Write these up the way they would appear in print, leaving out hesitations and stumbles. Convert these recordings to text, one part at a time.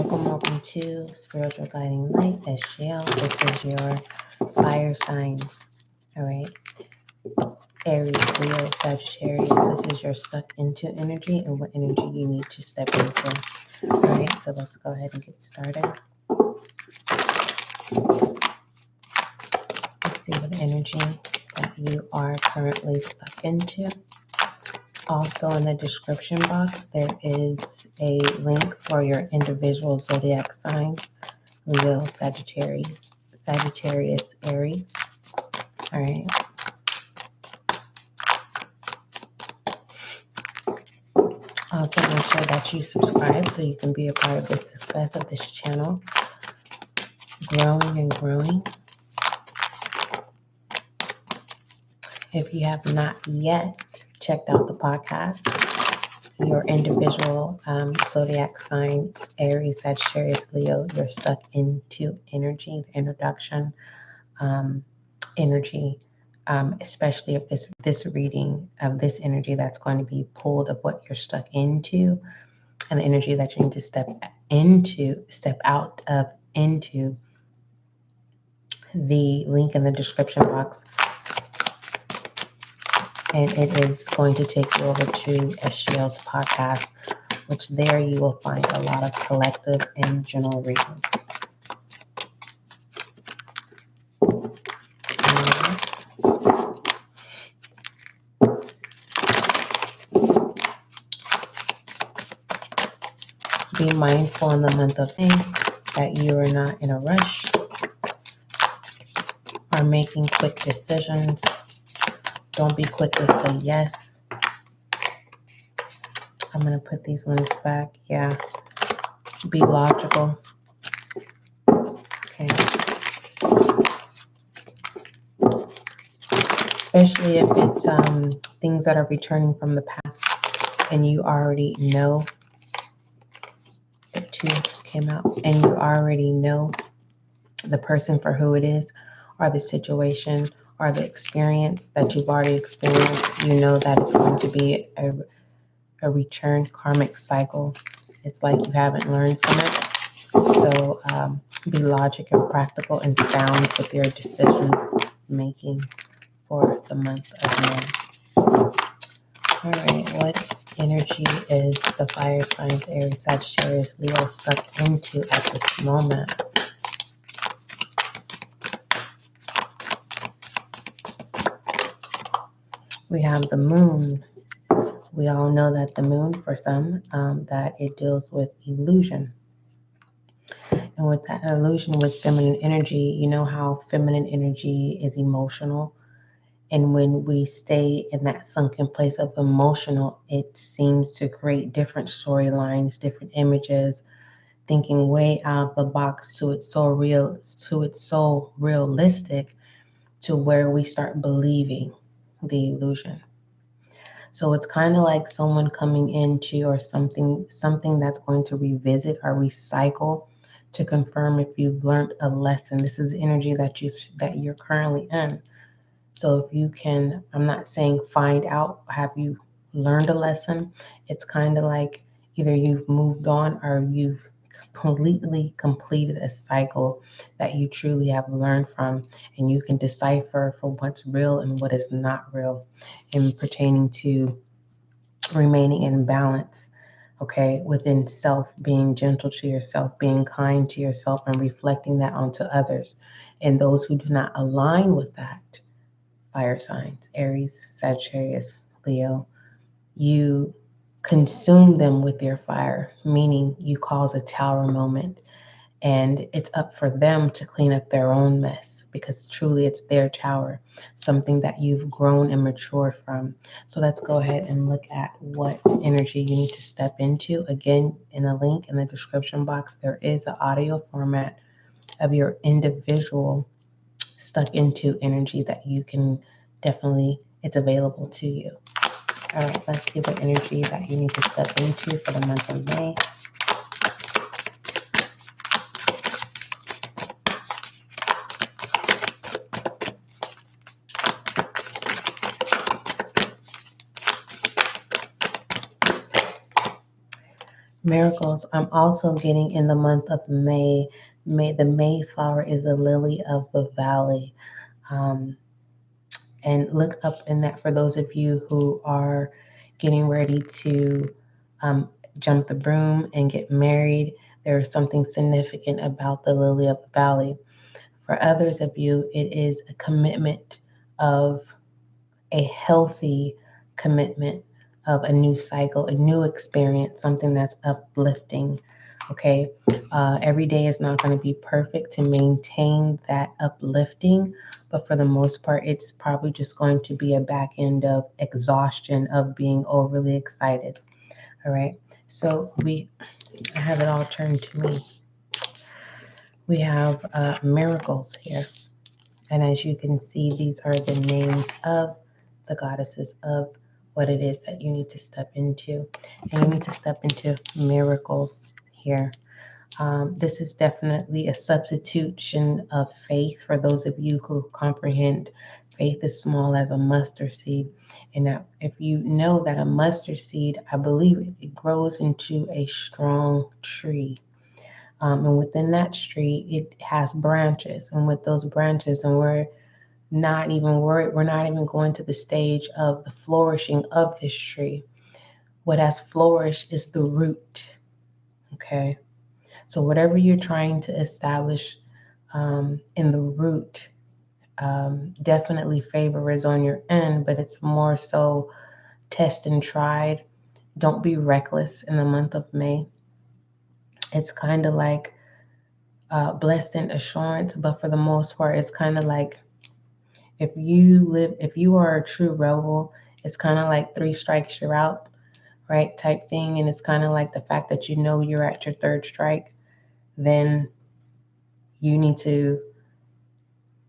Welcome to Spiritual Guiding Light, SGL. This is your fire signs. All right. Aries, Leo, Sagittarius. This is your stuck into energy and what energy you need to step into. All right. So let's go ahead and get started. Let's see what energy that you are currently stuck into. Also in the description box, there is a link for your individual zodiac sign, Leo, Sagittarius, Aries. All right. Also, make sure that you subscribe so you can be a part of the success of this channel, growing and growing. If you have not yet checked out the podcast, your individual zodiac sign, Aries, Sagittarius, Leo, you're stuck into energy, the introduction, energy, especially if this reading of this energy that's going to be pulled of what you're stuck into and the energy that you need to step out of into. The link in the description box. And it is going to take you over to SGL's podcast, which there you will find a lot of collective and general readings. Be mindful in the month of May that you are not in a rush or making quick decisions. Don't be quick to say yes. I'm going to put these ones back. Yeah. Be logical. Okay. Especially if it's things that are returning from the past and you already know. The 2 came out and you already know the person for who it is or the situation or the experience that you've already experienced. You know that it's going to be a return karmic cycle. It's like you haven't learned from it. So be logic and practical and sound with your decision making for the month of May. All right, what energy is the fire signs, Aries, Sagittarius, Leo stuck into at this moment? We have the moon. We all know that the moon, for some, that it deals with illusion. And with that illusion with feminine energy, you know how feminine energy is emotional. And when we stay in that sunken place of emotional, it seems to create different storylines, different images, thinking way out of the box to it's so realistic to where we start believing the illusion. So it's kind of like someone coming into or something that's going to revisit or recycle to confirm if you've learned a lesson. This is the energy that you're currently in. So if you can, I'm not saying find out, have you learned a lesson? It's kind of like either you've moved on or you've completely completed a cycle that you truly have learned from, and you can decipher for what's real and what is not real in pertaining to remaining in balance, okay, within self, being gentle to yourself, being kind to yourself, and reflecting that onto others. And those who do not align with that, fire signs, Aries, Sagittarius, Leo, you consume them with your fire, meaning you cause a tower moment, and it's up for them to clean up their own mess because truly it's their tower, something that you've grown and matured from. So let's go ahead and look at what energy you need to step into. Again, in a link in the description box, there is an audio format of your individual stuck into energy that you can definitely, it's available to you. All right, let's see what energy that you need to step into for the month of May. Miracles. I'm also getting in the month of May. The May flower is a lily of the valley. Um, and look up in that for those of you who are getting ready to um, jump the broom and get married. There is something significant about the lily of the valley. For others of you, it is a commitment of a healthy commitment of a new cycle, a new experience, something that's uplifting. Okay. Every day is not going to be perfect to maintain that uplifting, but for the most part, it's probably just going to be a back end of exhaustion of being overly excited. All right. So I have it all turned to me. We have miracles here. And as you can see, these are the names of the goddesses of what it is that you need to step into. And you need to step into miracles here. This is definitely a substitution of faith for those of you who comprehend faith is small as a mustard seed. And that if you know that a mustard seed, I believe it grows into a strong tree. And within that tree, it has branches. And with those branches, and we're not even worried, we're not even going to the stage of the flourishing of this tree. What has flourished is the root. Okay. So whatever you're trying to establish in the root, definitely favor is on your end, but it's more so test and tried. Don't be reckless in the month of May. It's kind of like blessed in assurance, but for the most part, it's kind of like if you are a true rebel, it's kind of like three strikes you're out, right? Type thing. And it's kind of like the fact that you know you're at your third strike, then you need to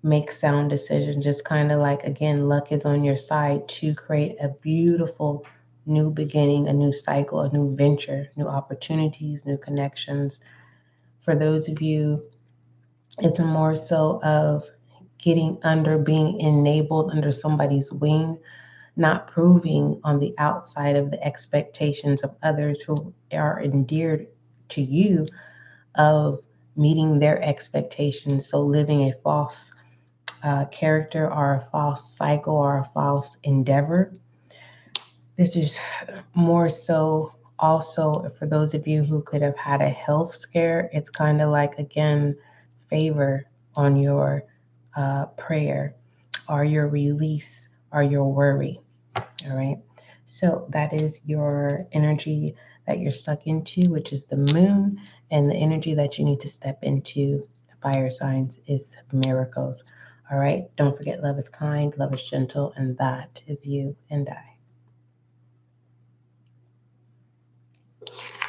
make sound decisions. Just kind of like, again, luck is on your side to create a beautiful new beginning, a new cycle, a new venture, new opportunities, new connections. For those of you, it's more so of being enabled under somebody's wing, not proving on the outside of the expectations of others who are endeared to you of meeting their expectations. So living a false character or a false cycle or a false endeavor. This is more so also for those of you who could have had a health scare. It's kind of like, again, favor on your prayer or your release or your worry. All right. So that is your energy that you're stuck into, which is the moon. And the energy that you need to step into, fire signs, is miracles. All right. Don't forget, love is kind, love is gentle, and that is you and I.